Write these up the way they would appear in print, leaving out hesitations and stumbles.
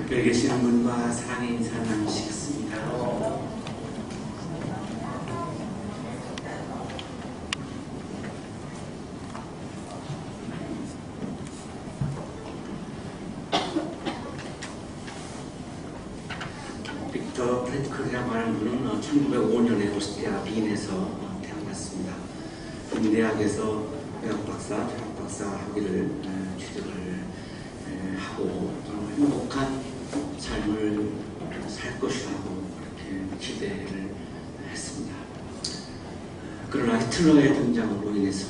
옆에 계시는 분과 사랑의 인사 나누시겠습니다. 빅터 프랭클이라고 하는 분은 1905년에 오스트리아 빈에서 태어났습니다. 빈대학에서 대학박사, 철학박사 학위를 취득을 하고 행복한 삶을 살 것이라고 그렇게 기대를 했습니다. 그러나 히틀러의 등장으로 인해서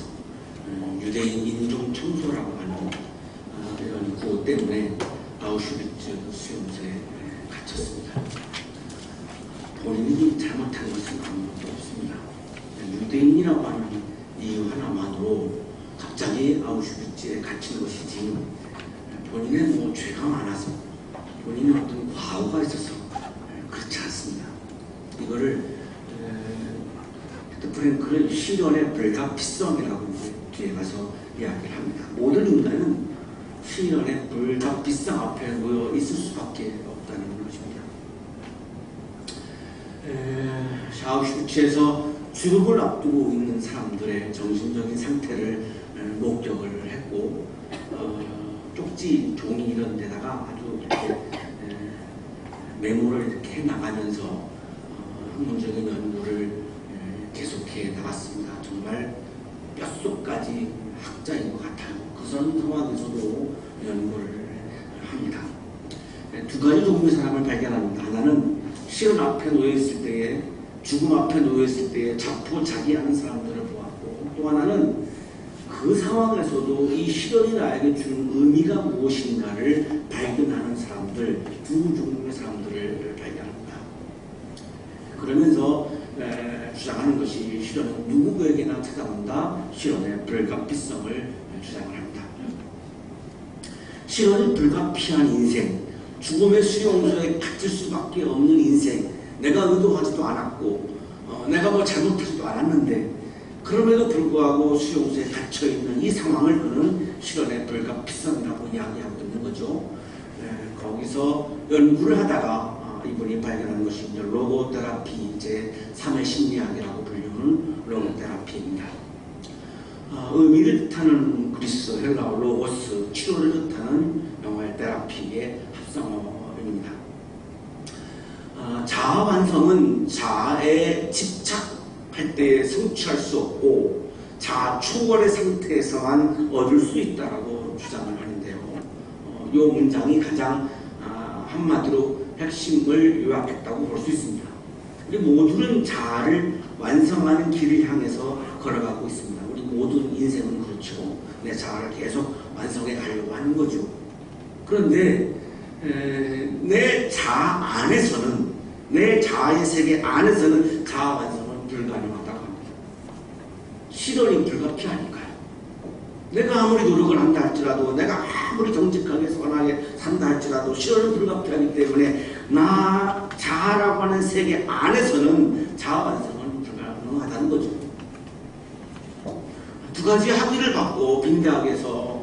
유대인 인종 청소라고 하는 이런 구호 때문에 아우슈비츠 수용소에 갇혔습니다. 본인이 잘못한 것은 아무것도 없습니다. 유대인이라고 하는 이유 하나만으로 갑자기 아우슈비츠에 갇힌 것이지 본인의 뭐 죄가 많아서 본인의 어떤 과오가 있어서 그렇지 않습니다. 이거를 빅터 프랭클은 시련의 불가피성이라고 뒤에 가서 이야기를 합니다. 모든 인간은 시련의 불가피성 앞에 놓여 있을 수밖에 없다는 것입니다. 아우슈비츠에서 죽음을 앞두고 있는 사람들의 정신적인 상태를 목격을 했고 쪽지, 종이 이런 데다가 아주 이렇게 메모를 이렇게 나가면서 학문적인 연구를 계속해 나갔습니다. 정말 뼛속까지 학자인 것 같아요. 그런 상황에서도 연구를 합니다. 두 가지 종류의 사람을 발견합니다. 하나는 시련 앞에 놓여있을 때에, 죽음 앞에 놓여있을 때에 자포자기하는 사람들을 보았고, 또 하나는 그 상황에서도 이 시련이 나에게 주는 의미가 무엇인가를 발견하는 사람들, 두 종류의 사람들을 발견합니다. 그러면서 주장하는 것이 시련은 누구에게나 찾아온다. 시련의 불가피성을 주장을 합니다. 시련이 불가피한 인생, 죽음의 수용소에 갇힐 수밖에 없는 인생, 내가 의도하지도 않았고 내가 뭐 잘못하지도 않았는데 그럼에도 불구하고 수용소에 갇혀있는 이 상황을 그는 시련의 불가피성이라고 이야기하고 있는 거죠. 거기서 연구를 하다가 이분이 발견한 것이 이제 로고테라피, 이제 3의 심리학이라고 불리는 로고테라피입니다. 의미를 뜻하는 그리스, 헬라어 로고스, 치료를 뜻하는 영어의 테라피의 합성어입니다. 자아 완성은 자아에 집착할 때 성취할 수 없고 자아 초월의 상태에서만 얻을 수 있다라고 주장을 하는데요. 이 문장이 가장 한마디로 핵심을 요약했다고 볼 수 있습니다. 우리 모두는 자아를 완성하는 길을 향해서 걸어가고 있습니다. 우리 모든 인생은 그렇죠. 내 자아를 계속 완성해 가려고 하는 거죠. 그런데 내 자아 안에서는, 내 자아의 세계 안에서는 자아 완성은 불가능하다고 합니다. 시련이 불가피하니까요. 내가 아무리 노력을 한다 할지라도, 내가 아무리 정직하게 선하게 산다 할지라도 시련은 불가피하기 때문에 나 자아라고 하는 세계 안에서는 자아 완성은 불가능하다는 거죠. 두 가지 학위를 받고 빈대학에서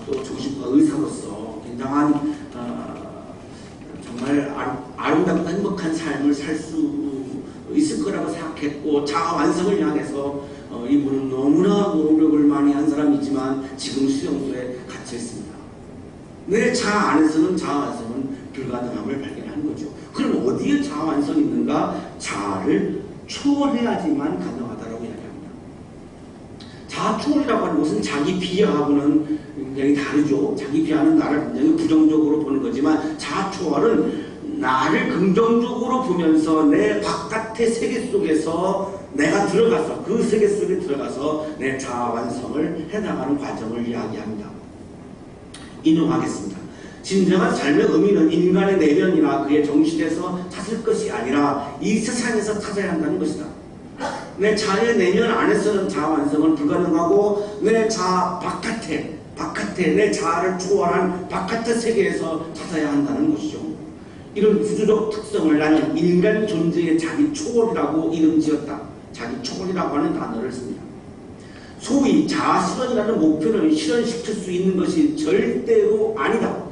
또 정신과 의사로서 굉장한 정말 아름답고 행복한 삶을 살 수 있을 거라고 생각했고, 자아 완성을 향해서 이분은 너무나 노력을 많이 한 사람이지만 지금 수용소에 갇혀 있습니다. 내 자아 안에서는 자아 완성은 불가능함을 발견하는 거죠. 그럼 어디에 자아 완성이 있는가? 자아를 초월해야지만 가능하다고 이야기합니다. 자아 초월이라고 하는 것은 자기 비하하고는 굉장히 다르죠. 자기 비하는 나를 굉장히 부정적으로 보는 거지만 자아 초월은 나를 긍정적으로 보면서 내 바깥의 세계 속에서 내가 들어가서, 그 세계 속에 들어가서 내 자아 완성을 해나가는 과정을 이야기합니다. 인용하겠습니다. 진정한 삶의 의미는 인간의 내면이나 그의 정신에서 찾을 것이 아니라 이 세상에서 찾아야 한다는 것이다. 내 자아의 내면 안에서는 자아 완성은 불가능하고 내 자아 바깥에 내 자아를 초월한 바깥의 세계에서 찾아야 한다는 것이죠. 이런 구조적 특성을 나는 인간 존재의 자기 초월이라고 이름지었다. 자기 초월이라고 하는 단어를 씁니다. 소위 자아 실현이라는 목표를 실현시킬 수 있는 것이 절대로 아니다.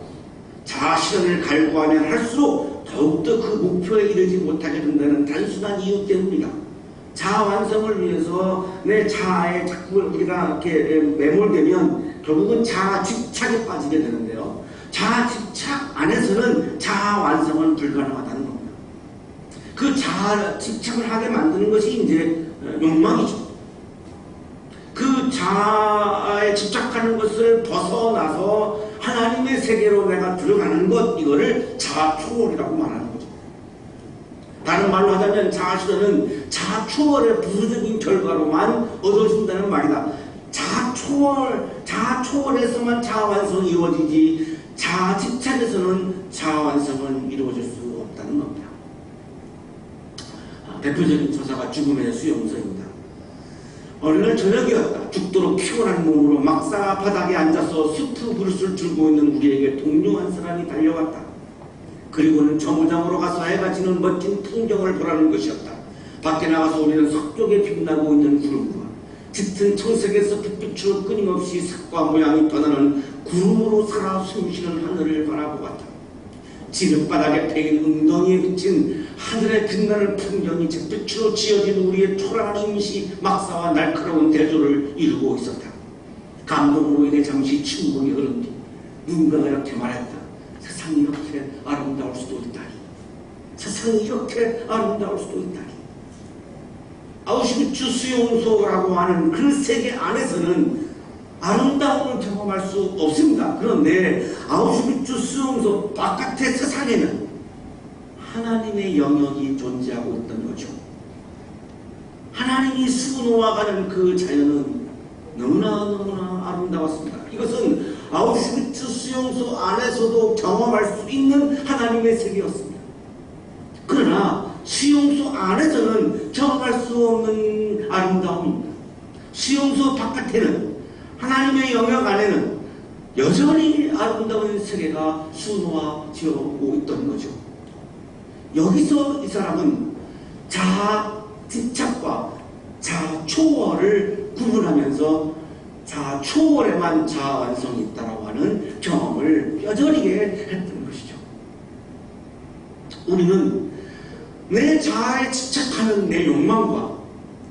자아실현을 갈구하면 할수록 더욱더 그 목표에 이르지 못하게 된다는 단순한 이유 때문이다. 자아 완성을 위해서 내 자아에 자꾸 우리가 이렇게 매몰되면 결국은 자아 집착에 빠지게 되는데요. 자아 집착 안에서는 자아 완성은 불가능하다는 겁니다. 그 자아 집착을 하게 만드는 것이 이제 욕망이죠. 그 자아에 집착하는 것을 벗어나서 하나님의 세계로 내가 들어가는 것, 이거를 자아 초월이라고 말하는 거죠. 다른 말로 하자면 자아실현은 자아 초월의 부수적인 결과로만 얻어진다는 말이다. 자아 초월에서만 자아 완성이 이루어지지 자아 집착에서는 자아 완성은 이루어질 수 없다는 겁니다. 대표적인 저자가 죽음의 수용소입니다. 어느 날 저녁이었다. 죽도록 피곤한 몸으로 막사 바닥에 앉아서 수프 그릇을 들고 있는 우리에게 동료 한 사람이 달려왔다. 그리고는 정류장으로 가서 해가 지는 멋진 풍경을 보라는 것이었다. 밖에 나가서 우리는 서쪽에 빛나고 있는 구름과 짙은 청색에서 빛빛으로 끊임없이 색과 모양이 변하는 구름으로 살아 숨쉬는 하늘을 바라보았다. 지름바닥에 패인 웅덩이에 비친 하늘의 빛나는 풍경이 잿빛으로 지어진 우리의 초라한 임시 막사와 날카로운 대조를 이루고 있었다. 감동으로 인해 잠시 침묵이 흐른 뒤 누군가가 이렇게 말했다. 세상이 이렇게 아름다울 수도 있다니. 세상이 이렇게 아름다울 수도 있다니. 아우슈비츠 수용소라고 하는 그 세계 안에서는 아름다움을 경험할 수 없습니다. 그런데 아우슈비츠 수용소 바깥의 세상에는 하나님의 영역이 존재하고 있던 거죠. 하나님이 수놓아가는 그 자연은 너무나 아름다웠습니다. 이것은 아우슈비츠 수용소 안에서도 경험할 수 있는 하나님의 세계였습니다. 그러나 수용소 안에서는 경험할 수 없는 아름다움입니다. 수용소 바깥에는 하나님의 영역 안에는 여전히 아름다운 세계가 수놓아지어 오고 있던 거죠. 여기서 이 사람은 자아 집착과 자아 초월을 구분하면서 자아 초월에만 자아 완성이 있다라고 하는 경험을 뼈저리게 했던 것이죠. 우리는 내 자아에 집착하는 내 욕망과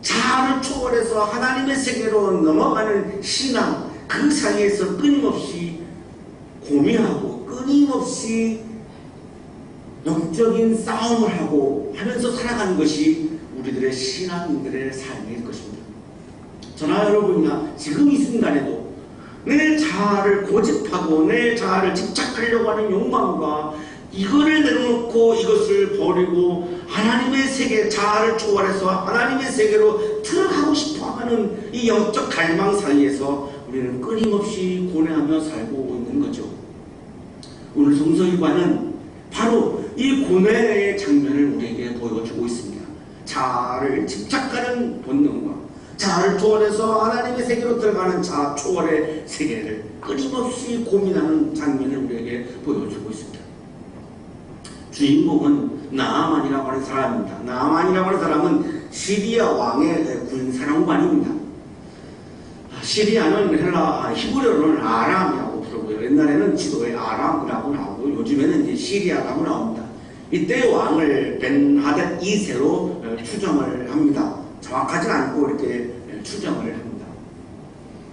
자아를 초월해서 하나님의 세계로 넘어가는 신앙, 그 사이에서 끊임없이 고민하고 끊임없이 영적인 싸움을 하고 하면서 살아가는 것이 우리들의 신앙인들의 삶일 것입니다. 저나 여러분이나 지금 이 순간에도 내 자아를 고집하고 내 자아를 집착하려고 하는 욕망과 이거를 내려놓고 이것을 버리고 하나님의 세계, 자아를 초월해서 하나님의 세계로 들어가고 싶어하는 이 영적 갈망 사이에서 우리는 끊임없이 고뇌하며 살고 있는 거죠. 오늘 성서일과는 바로 이 고뇌의 장면을 우리에게 보여주고 있습니다. 자아를 집착하는 본능과 자아를 초월해서 하나님의 세계로 들어가는 자아 초월의 세계를 끊임없이 고민하는 장면을 우리에게 보여주고 있습니다. 주인공은 나아만이라고 하는 사람입니다. 나아만이라고 하는 사람은 시리아 왕의 군사령관입니다. 시리아는 히브리어로는 아람이라고 부르고요. 옛날에는 지도에 아람이라고 나오고 요즘에는 이제 시리아라고 나옵니다. 이때 왕을 벤하댓 2세로 추정을 합니다. 정확하진 않고 이렇게 추정을 합니다.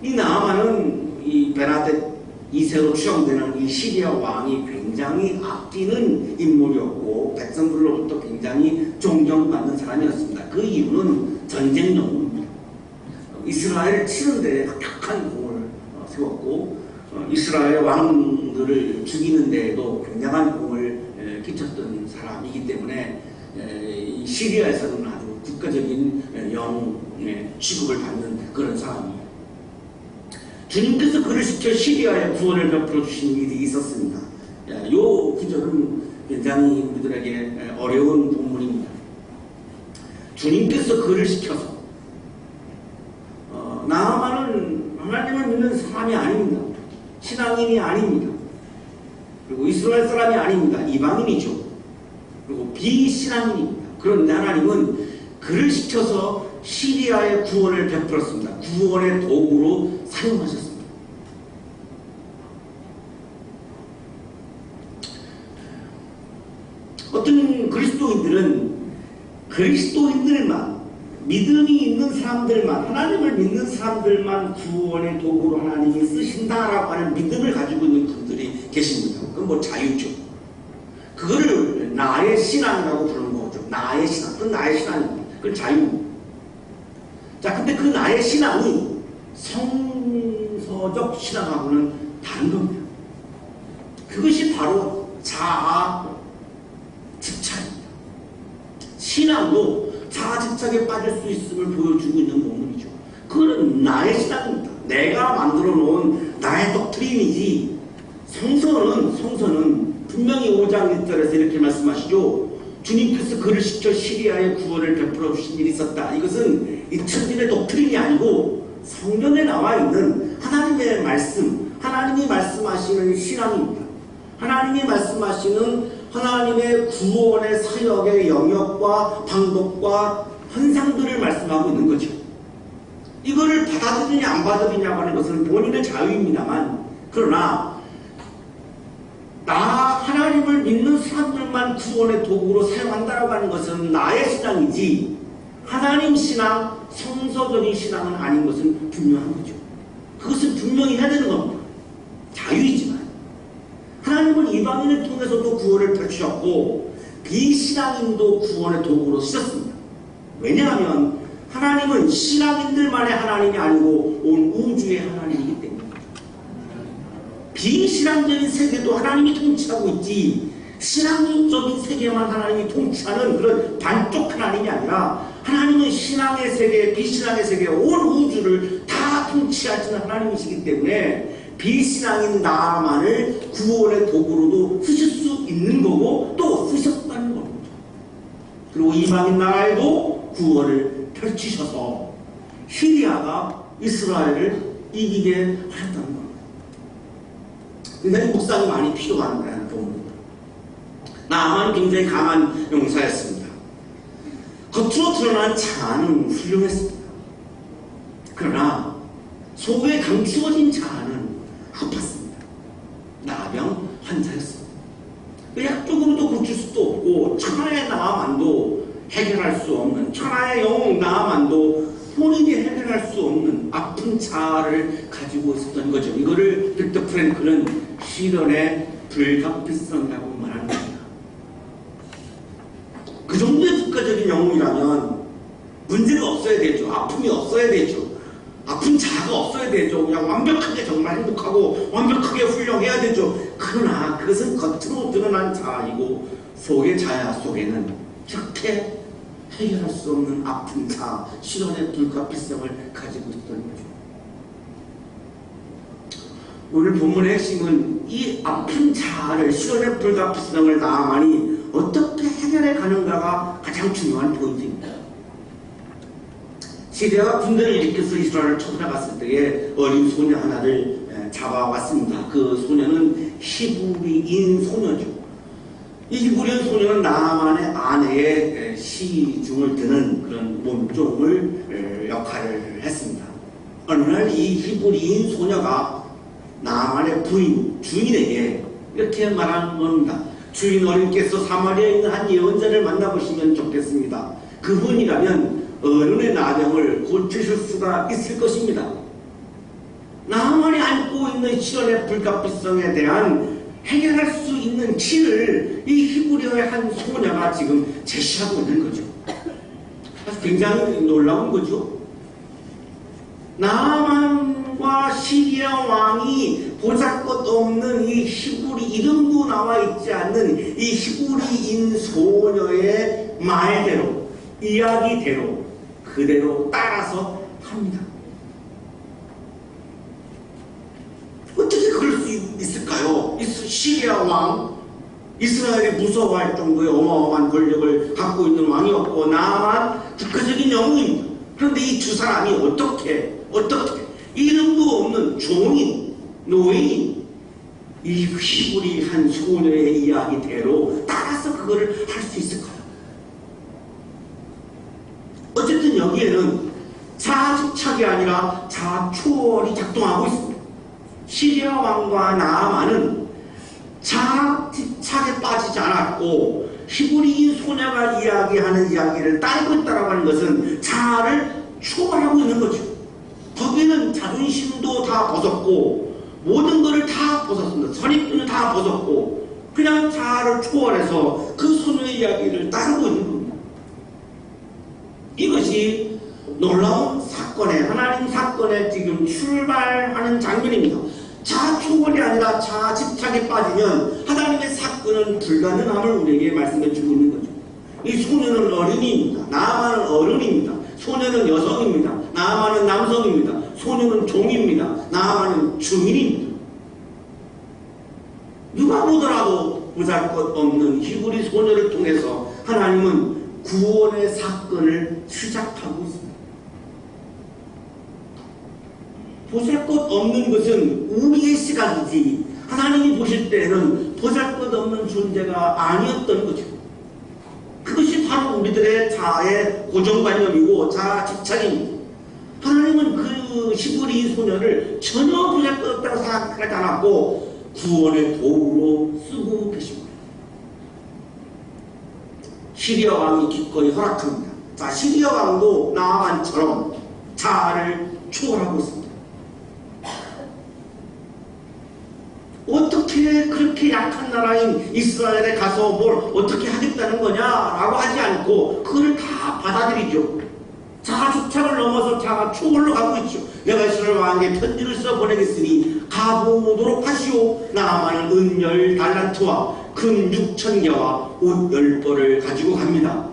이 나아만은 이 벤하댓 2세로 추정되는 이 시리아 왕이 굉장히 아끼는 인물이었고 백성들로부터 굉장히 존경받는 사람이었습니다. 그 이유는 전쟁 영웅입니다. 이스라엘을 치는데 혁혁한 공을 세웠고 이스라엘 왕들을 죽이는 데에도 굉장한 공을 끼쳤던 사람이기 때문에 시리아에서는 아주 국가적인 영웅의 취급을 받는 그런 사람이에요. 주님께서 그를 시켜 시리아에 구원을 베풀어 주신 일이 있었습니다. 이 구절은 굉장히 우리들에게 어려운 본문입니다. 주님께서 그를 시켜서 나아만은 하나님을 믿는 사람이 아닙니다. 신앙인이 아닙니다. 그리고 이스라엘 사람이 아닙니다. 이방인이죠. 그리고 비신앙인입니다. 그런데 하나님은 그를 시켜서 시리아의 구원을 베풀었습니다. 구원의 도구로 사용하셨습니다. 어떤 그리스도인들만 믿음이 있는 사람들만 하나님을 믿는 사람들만 구원의 도구로 하나님이 쓰신다라고 하는 믿음을 가지고 있는 분들이 계십니다. 그건 뭐 자유죠. 그거를 나의 신앙이라고 부르는 거죠. 나의 신앙. 그건 나의 신앙입니다. 그건 자유입니다. 자, 근데 그 나의 신앙이 성서적 신앙하고는 다른 겁니다. 그것이 바로 자아 집착입니다. 신앙도 자아 집착에 빠질 수 있음을 보여주고 있는 본문이죠. 그거는 나의 신앙입니다. 내가 만들어 놓은 나의 독트린이지. 성서는 분명히 5장 1절에서 이렇게 말씀하시죠. 주님께서 그를 시켜 시리아의 구원을 베풀어 주신 일이 있었다. 이것은 이 천진의 독트린이 아니고 성경에 나와 있는 하나님의 말씀, 하나님이 말씀하시는 신앙입니다. 하나님이 말씀하시는 하나님의 구원의 사역의 영역과 방법과 현상들을 말씀하고 있는 거죠. 이거를 받아들이냐 안 받아들이냐고 하는 것은 본인의 자유입니다만, 그러나 하나님을 믿는 사람들만 구원의 도구로 사용한다라고 하는 것은 나의 신앙이지 하나님 신앙, 성서적인 신앙은 아닌 것은 분명한 거죠. 그것은 분명히 해야 되는 겁니다. 자유이지만 하나님은 이방인을 통해서도 구원을 펼치셨고 비신앙인도 구원의 도구로 쓰셨습니다. 왜냐하면 하나님은 신앙인들만의 하나님이 아니고 온 우주의 하나님이기 때문입니다. 비신앙적인 세계도 하나님이 통치하고 있지 신앙적인 세계만 하나님이 통치하는 그런 반쪽 하나님이 아니라 하나님은 신앙의 세계, 비신앙의 세계, 온 우주를 다 통치하시는 하나님이시기 때문에 비신앙인 나만을 구원의 도구로도 쓰실 수 있는 거고 또 쓰셨다는 겁니다. 그리고 이방인 나라에도 구원을 펼치셔서 시리아가 이스라엘을 이기게 하셨다는 겁니다. 굉장히 묵상이 많이 필요한 부분입니다. 나아만은 굉장히 강한 용사였습니다. 겉으로 드러난 자아는 훌륭했습니다. 그러나 속에 감추어진 자아는 아팠습니다. 나병 환자였습니다. 약적으로도 고칠 수도 없고 천하의 나만도 해결할 수 없는, 천하의 영웅 나만도 본인이 해결할 수 없는 아픈 자아를 가지고 있었던 거죠. 이거를 빅터 프랭클은 시련의 불가피성이라고 말하는 겁니다. 그 정도의 국가적인 영웅이라면 문제가 없어야 되죠. 아픔이 없어야 되죠. 아픈 자아가 없어야 되죠. 그냥 완벽하게 정말 행복하고 완벽하게 훌륭해야 되죠. 그러나 그것은 겉으로 드러난 자아이고 속의 자아 속에는 절대 해결할 수 없는 아픈 자아, 시련의 불가피성을 가지고 있었던 거죠. 오늘 본문의 핵심은 이 아픈 자아를, 시련의 불가피성을 나아만이 어떻게 해결해 가는가가 가장 중요한 포인트입니다. 시리아가 군대를 일으켜서 이스라엘을 쳐들어갔을 때에 어린 소녀 하나를 잡아왔습니다. 그 소녀는 히브리인 소녀죠. 이 히브리인 소녀는 나아만의 아내의 시중을 드는 그런 몸종을 역할을 했습니다. 어느 날 이 히브리인 소녀가 나아만의 부인, 주인에게 이렇게 말하는 겁니다. 주인 어른께서 사마리아에 있는 한 예언자를 만나보시면 좋겠습니다. 그분이라면 어른의 나병을 고치실 수가 있을 것입니다. 나만이 안고 있는 시련의 불가피성에 대한 해결할 수 있는 길을 이 히브리어의 한 소녀가 지금 제시하고 있는 거죠. 굉장히 놀라운 거죠. 나만과 시리아 왕이 보잘것없는 이 히브리, 이름도 나와 있지 않는 이 히브리인 소녀의 말대로, 이야기대로 그대로 따라서 합니다. 어떻게 그럴 수 있을까요? 시리아 왕, 이스라엘이 무서워할 정도의 어마어마한 권력을 갖고 있는 왕이었고 나아만 국가적인 영웅입니다. 그런데 이 두 사람이 어떻게 이름도 없는 종인, 노예인 이 히브리 한 소녀의 이야기대로 따라서 그거를 할 수 있을까요? 어쨌든 여기에는 자아집착이 아니라 자아초월이 작동하고 있습니다. 시리아 왕과 나아만은 자아집착에 빠지지 않았고 히브리 소녀가 이야기하는 이야기를 따르고 있다고 하는 것은 자아를 초월하고 있는 거죠. 거기는 자존심도 다 벗었고 모든 것을 다 벗었습니다. 선입견을 다 벗었고 그냥 자아를 초월해서 그 소녀의 이야기를 따르고 있는 겁니다. 이것이 놀라운 사건의 하나님 사건에 지금 출발하는 장면입니다. 자아 초월이 아니라 자아 집착에 빠지면 하나님의 사건은 불가능함을 우리에게 말씀해 주고 있는 거죠. 이 소녀는 어린이입니다. 나아만은 어른입니다. 소녀는 여성입니다. 나아만은 남성입니다. 소녀는 종입니다. 나아만은 주민입니다. 누가 보더라도 보잘것없는 히브리 소녀를 통해서 하나님은 구원의 사건을 시작하고 있습니다. 보잘것없는 것은 우리의 시각이지 하나님이 보실 때에는 보잘것없는 존재가 아니었던 거죠. 그것이 바로 우리들의 자아의 고정관념이고 자아 집착입니다. 하나님은 그 히브리 소녀를 전혀 보잘것없다고 생각하지 않았고 구원의 도구로 쓰고 계십니다. 시리아 왕이 기꺼이 허락합니다. 자, 시리아 왕도 나아만처럼 자아를 초월하고 있습니다. 어떻게 그렇게 약한 나라인 이스라엘에 가서 뭘 어떻게 하겠다는 거냐라고 하지 않고 그걸 다 받아들이죠. 자아 집착을 넘어서 자아 초월로 가고 있죠. 내가 이스라엘 왕에게 편지를 써 보내겠으니 가보도록 하시오. 나아만은 은 10달란트와 금 6,000개와 옷 10벌을 가지고 갑니다.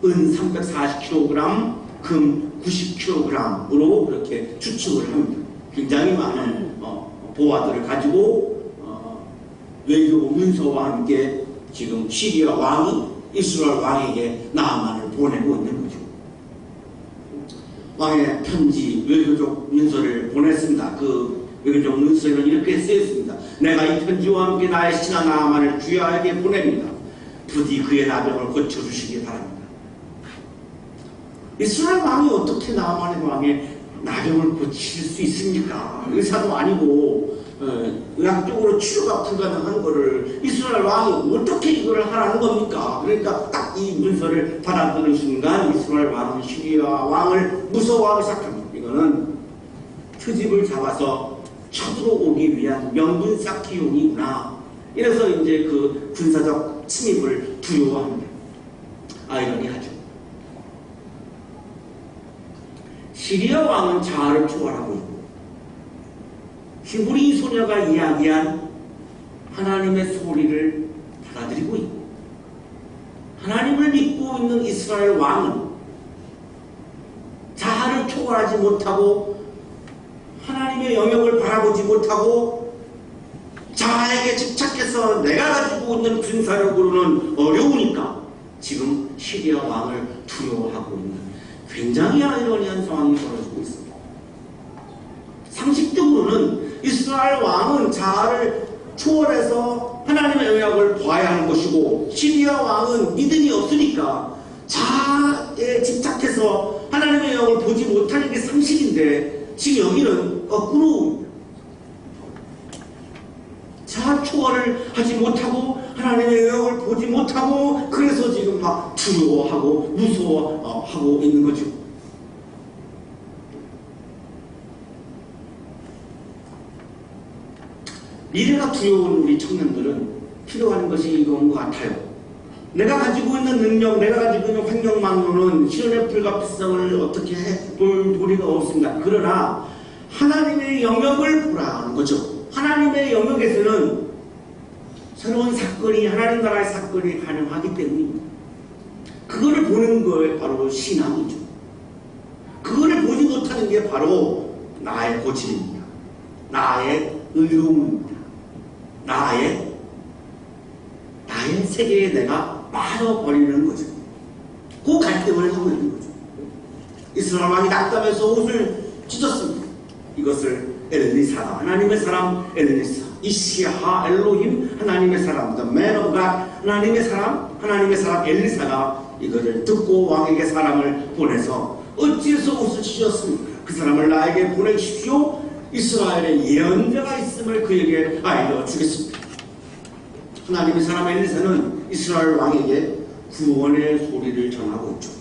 은 340kg, 금 90kg으로 그렇게 추측을 합니다. 굉장히 많은 보화들을 가지고 외교 문서와 함께 지금 시리아 왕이 이스라엘 왕에게 나아만을 보내고 있는 거죠. 왕의 편지 외교적 문서를 보냈습니다. 그 외교적 문서에는 이렇게 쓰였습니다. 내가 이 편지와 함께 나의 신하 나아만을 주야에게 보냅니다. 부디 그의 나병을 고쳐주시기 바랍니다. 이스라엘 왕이 어떻게 나아만의 왕의 나병을 고칠 수 있습니까? 의사도 아니고 의학적으로 치료가 불가능한 거를 이스라엘 왕이 어떻게 이거를 하라는 겁니까? 그러니까 딱 이 문서를 받아들은 순간 이스라엘 왕은 시리아 왕을 무서워하기 시작합니다. 이거는 트집을 잡아서 쳐들어오기 위한 명분 쌓기용이구나. 이래서 이제 그 군사적 침입을 두려워합니다. 아이러니하죠. 시리아 왕은 자아를 초월하고 있고 히브리 소녀가 이야기한 하나님의 소리를 받아들이고 있고 하나님을 믿고 있는 이스라엘 왕은 자아를 초월하지 못하고 하나님의 영역을 바라보지 못하고 자아에게 집착해서 내가 가지고 있는 군사력으로는 어려우니까 지금 시리아 왕을 두려워하고 있는 굉장히 아이러니한 상황이 벌어지고 있습니다. 상식적으로는 이스라엘 왕은 자아를 초월해서 하나님의 영역을 봐야 하는 것이고 시리아 왕은 믿음이 없으니까 자아에 집착해서 하나님의 영역을 보지 못하는 게 상식인데 지금 여기는 거꾸로 자아 초월을 하지 못하고 하나님의 영역을 보지 못하고 그래서 지금 막 두려워하고 무서워하고 있는 거죠. 미래가 두려운 우리 청년들은 필요한 것이 이건 것 같아요. 내가 가지고 있는 능력, 내가 가지고 있는 환경만으로는 실현의 불가피성을 어떻게 해볼 도리가 없습니다. 그러나 하나님의 영역을 보라는 거죠. 하나님의 영역에서는 새로운 사건이 하나님 나라의 사건이 가능하기 때문입니다. 그거를 보는 거에 바로 신앙이죠. 그거를 보지 못하는 게 바로 나의 고집입니다. 나의 의로움입니다. 나의 세계에 내가 빠져버리는 거죠. 그 갈등을 하고 있는 거죠. 이스라엘 왕이 낙담해서 옷을 찢었습니다. 이것을 엘리사가 하나님의 사람 엘리사 이시하 엘로힘 하나님의 사람 the man of God 하나님의 사람 엘리사가 이것을 듣고 왕에게 사람을 보내서 어찌해서 옷을 찢었습니까? 그 사람을 나에게 보내주십시오. 이스라엘에 예언자가 있음을 그에게 알려주겠습니다. 하나님의 사람 엘리사는 이스라엘 왕에게 구원의 소리를 전하고 있죠.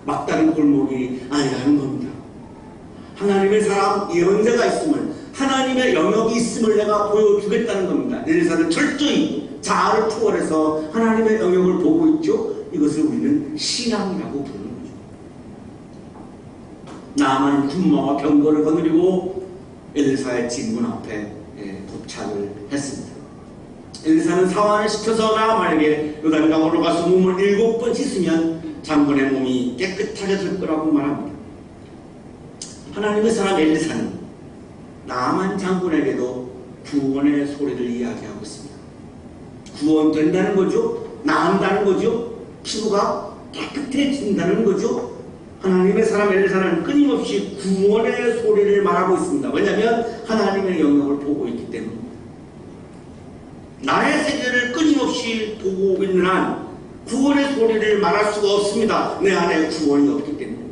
막다른 골목이 아니라는 겁니다. 하나님의 사람 예언자가 있음을, 하나님의 영역이 있음을 내가 보여주겠다는 겁니다. 엘리사는 철저히 자아를 초월해서 하나님의 영역을 보고 있죠. 이것을 우리는 신앙이라고 부르는 거죠. 나아만은 군마와 병거를 거느리고 엘리사의 진문 앞에 도착을 했습니다. 엘리사는 사환을 시켜서 나아만에게 요단강으로 가서 몸을 7번 씻으면 장군의 몸이 깨끗하게 될 거라고 말합니다. 하나님의 사람 엘리사는 나아만 장군에게도 구원의 소리를 이야기하고 있습니다. 구원된다는 거죠. 나은다는 거죠. 피부가 깨끗해진다는 거죠. 하나님의 사람 엘리사는 끊임없이 구원의 소리를 말하고 있습니다. 왜냐하면 하나님의 영역을 보고 있기 때문입니다. 나의 세계를 끊임없이 보고 있는 한 구원의 소리를 말할 수가 없습니다. 내 안에 구원이 없기 때문에.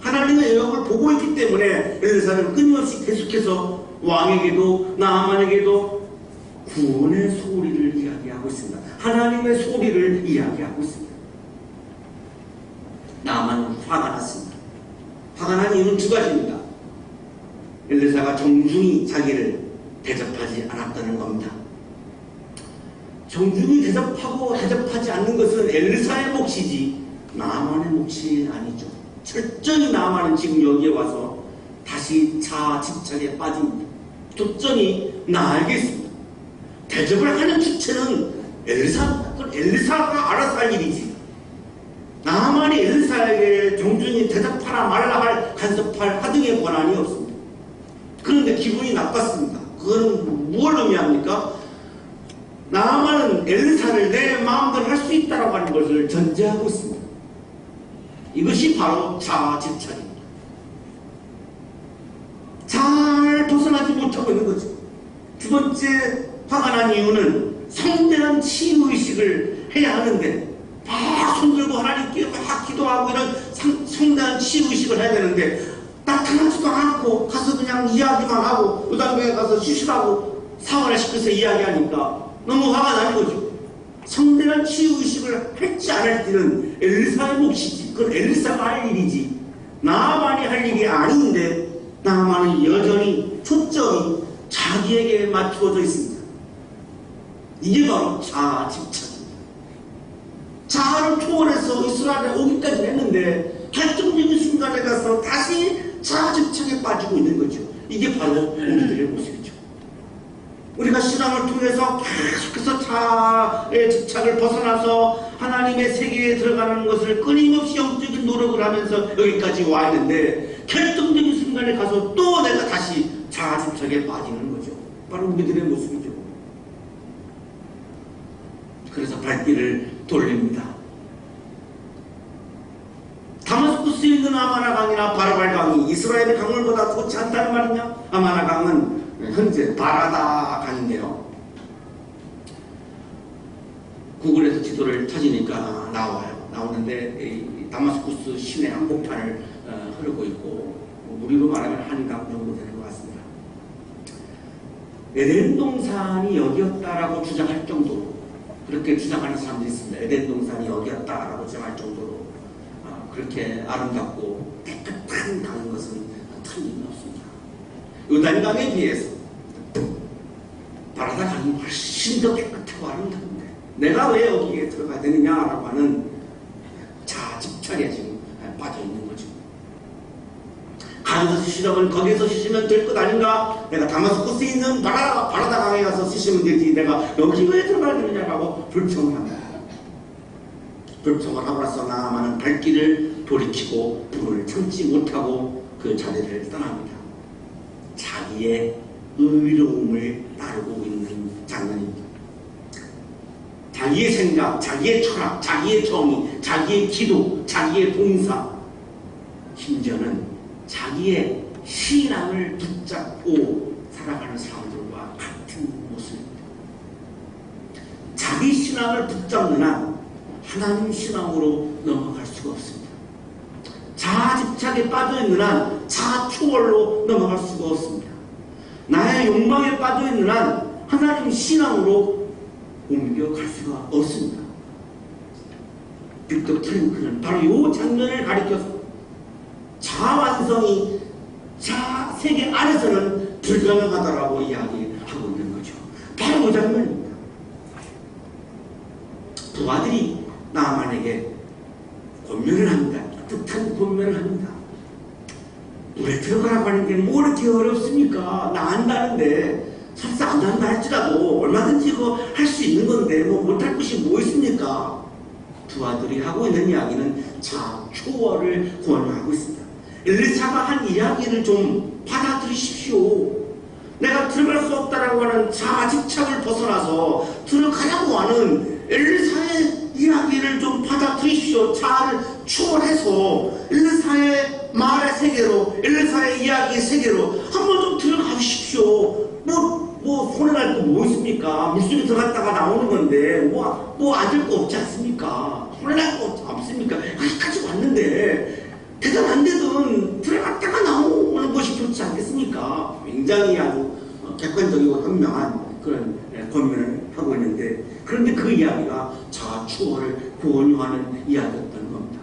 하나님의 영역을 보고 있기 때문에 엘리사는 끊임없이 계속해서 왕에게도 나아만에게도 구원의 소리를 이야기하고 있습니다. 하나님의 소리를 이야기하고 있습니다. 나아만은 화가 났습니다. 화가 난 이유는 2가지입니다. 엘리사가 정중히 자기를 대접하지 않았다는 겁니다. 정중히 대접하고 대접하지 않는 것은 엘리사의 몫이지 나아만의 몫이 아니죠. 철저히 나아만은 지금 여기에 와서 다시 자아 집착에 빠집니다. 초점이 나에게 있습니다. 대접을 하는 주체는 엘리사가 알아서 할 일이지. 나아만이 엘리사에게 정중히 대접하라 말라 할 간섭할 하등의 권한이 없습니다. 그런데 기분이 나빴습니다. 그건 무엇을 의미합니까? 나아만은 엘리사를 내 마음대로 할 수 있다고 하는 것을 전제하고 있습니다. 이것이 바로 자아 집착입니다. 잘 벗어나지 못하고 있는 거죠. 2번째 화가 난 이유는 성대한 치유의식을 해야 하는데 막 손들고 하나님께 막 기도하고 이런 성대한 치유의식을 해야 되는데 나타나지도 않고 가서 그냥 이야기만 하고 요단강에 가서 쉬시라고 사활을 시켜서 이야기하니까 너무 화가 나는 거죠. 성대한 치유의식을 할지 안 할지는 엘리사의 몫이지. 그건 엘리사가 할 일이지 나아만이 할 일이 아닌데 나아만은 여전히 초점이 자기에게 맞추어져 있습니다. 이게 바로 자아 집착입니다. 자아를 초월해서 이스라엘에 오기까지 했는데 결정적인 순간에 가서 다시 자아 집착에 빠지고 있는 거죠. 이게 바로 우리들의 모습이죠. 우리가 신앙을 통해서 계속해서 자아의 집착을 벗어나서 하나님의 세계에 들어가는 것을 끊임없이 영적인 노력을 하면서 여기까지 와 있는데 결정적인 순간에 가서 또 내가 다시 자아 집착에 빠지는 거죠. 바로 우리들의 모습이죠. 그래서 발길을 돌립니다. 다마스쿠스에 있는 아마나 강이나 바라발 강이 이스라엘의 강물보다 좋지 않다는 말이냐? 아마나 강은 현재 바라다 강인데요. 구글에서 지도를 찾으니까 나오는데 이 다마스쿠스 시내 한복판을 흐르고 있고 우리로 말하면 한강 정도 되는 것 같습니다. 에덴 동산이 여기였다라고 주장할 정도로 그렇게 주장하는 사람들이 있습니다. 에덴 동산이 여기였다라고 주장할 정도로 그렇게 아름답고 깨끗한 강인 것은 틀림없습니다. 요단강에 비해서 바라다 강이 훨씬 더 깨끗하고 아름다운데 내가 왜 여기에 들어가야 되느냐라고 하는 자아 집착에 지금 빠져 있는 거죠. 강에서 씻으려면 거기에서 씻으면 될 것 아닌가? 내가 다마스쿠스에 있는 바라다 강에 가서 씻으면 되지 내가 여기 왜 들어가야 되느냐라고 불평을 합니다. 불평을 하고 나서 나아만은 발길을 돌이키고 불을 참지 못하고 그 자리를 떠납니다. 자기의 의로움을 따르고 있는 장면입니다. 자기의 생각, 자기의 철학, 자기의 정의, 자기의 기도, 자기의 봉사, 심지어는 자기의 신앙을 붙잡고 살아가는 사람들과 같은 모습입니다. 자기 신앙을 붙잡는 한 하나님 신앙으로 넘어갈 수가 없습니다. 자아 집착에 빠져있는 한 자아 초월로 넘어갈 수가 없습니다. 나의 욕망에 빠져있는 한 하나님 신앙으로 옮겨갈 수가 없습니다. 빅터 프랭크는 바로 이 장면을 가리켜서 자완성이 자 세계 안에서는 불가능하다라고 이야기하고 있는 거죠. 바로 이 장면입니다. 부하들이 나만에게 권면을 합니다. 뜻한 권면을 합니다. 물에 들어가라고 하는 게 뭐 이렇게 어렵습니까? 나 안다는데 설사 안 한다 할지라도 얼마든지 이거 할 수 있는 건데 뭐 못할 것이 뭐 있습니까? 부하들이 하고 있는 이야기는 자초월을 권유하고 있습니다. 엘리사가 한 이야기를 좀 받아들이십시오. 내가 들어갈 수 없다라고 하는 자집착을 벗어나서 들어가라고 하는 엘리사의 이야기를 좀 받아들이십시오. 자아를 초월해서 엘리사의 말의 세계로, 엘리사의 이야기의 세계로 한번 좀 들어가십시오. 뭐 손해날 거 뭐 있습니까? 물속에 들어갔다가 나오는 건데 뭐 아질 거 없지 않습니까? 손해날 거 없습니까? 여기까지 왔는데 대단 안 되든 들어갔다가 나오는 것이 좋지 않겠습니까? 굉장히 아주 객관적이고 현명한 그런 권면을 하고 있는데, 그런데 그 이야기가 자초월을 권유하는 이야기였던 겁니다.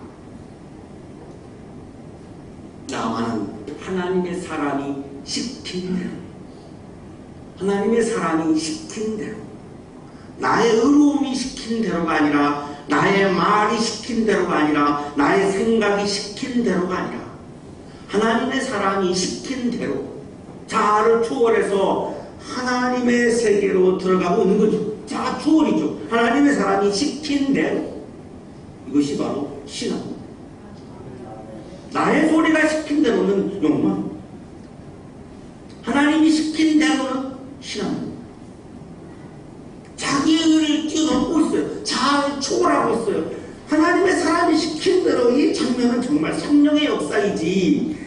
나만은 하나님의 사람이 시킨 대로, 하나님의 사람이 시킨 대로, 나의 의로움이 시킨 대로가 아니라, 나의 말이 시킨 대로가 아니라, 나의 생각이 시킨 대로가 아니라 하나님의 사람이 시킨 대로 자아를 초월해서 하나님의 세계로 들어가고 있는 거죠. 자아 초월이죠. 하나님의 사람이 시킨 대로. 이것이 바로 신앙입니다. 나의 소리가 시킨 대로는 욕망, 하나님이 시킨 대로는 신앙입니다. 자기의 의를 뛰어넘고 있어요. 자아를 초월하고 있어요. 하나님의 사람이 시킨 대로. 이 장면은 정말 성령의 역사이지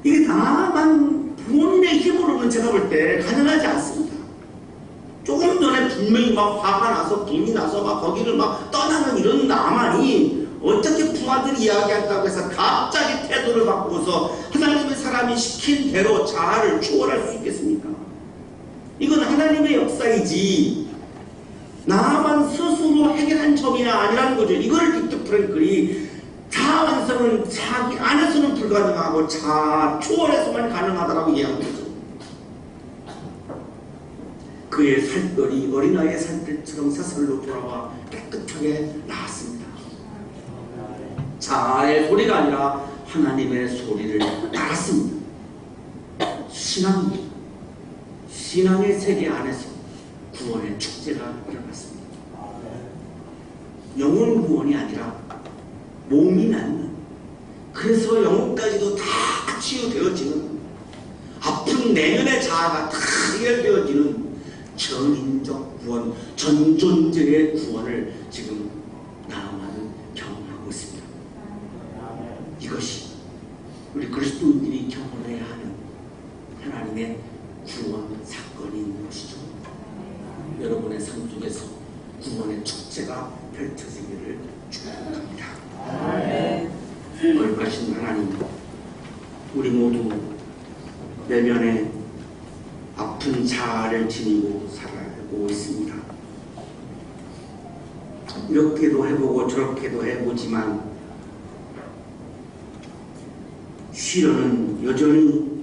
이게 다만 본인의 힘으로는 제가 볼 때 가능하지 않습니다. 조금 전에 분명히 막 화가 나서 분이 나서 막 거기를 막 떠나는 이런 나만이 어떻게 부하들이 이야기한다고 해서 갑자기 태도를 바꾸어서 하나님의 사람이 시킨 대로 자아를 초월할 수 있겠습니까? 이건 하나님의 역사이지 나만 스스로 해결한 점이 아니라는 거죠. 이거를 빅터 프랭클이 자아 완성은 자기 안에서는 불가능하고 자아 초월에서만 가능하다라고 이야기하는 거죠. 그의 살결이 어린아이의 살결처럼 사슬로 돌아와 깨끗하게 나았습니다. 자아의 소리가 아니라 하나님의 소리를 알았습니다. 신앙의 세계 안에서 구원의 축제가 일어났습니다. 영혼 구원이 아니라 몸이 낫는, 그래서 영혼까지도 다 치유되어지는, 아픈 내면의 자아가 다 해결되어지는 전인적 구원, 전존재의 구원을 지금 나아만은 경험하고 있습니다. 이것이 우리 그리스도인들이 경험해야 하는 하나님의 구원 사건인 것이죠. 여러분의 삶 속에서 구원의 축제가 펼쳐지기를 축복합니다. 거룩하신 하나님, 우리 모두 내면에 아픈 자아를 지니고 살아가고 있습니다. 이렇게도 해보고 저렇게도 해보지만 시련은 여전히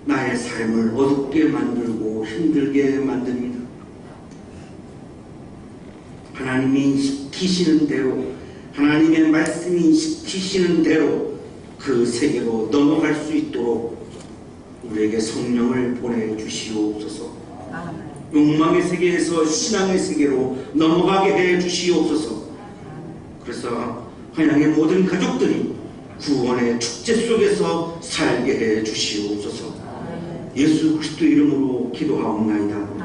나의 삶을 어둡게 만들고 힘들게 만듭니다. 하나님이 시키시는 대로, 하나님의 말씀이 시키시는 대로 그 세계로 넘어갈 수 있도록 우리에게 성령을 보내주시옵소서. 욕망의 세계에서 신앙의 세계로 넘어가게 해주시옵소서. 그래서 한양의 모든 가족들이 구원의 축제 속에서 살게 해주시옵소서. 예수 그리스도 이름으로 기도하옵나이다.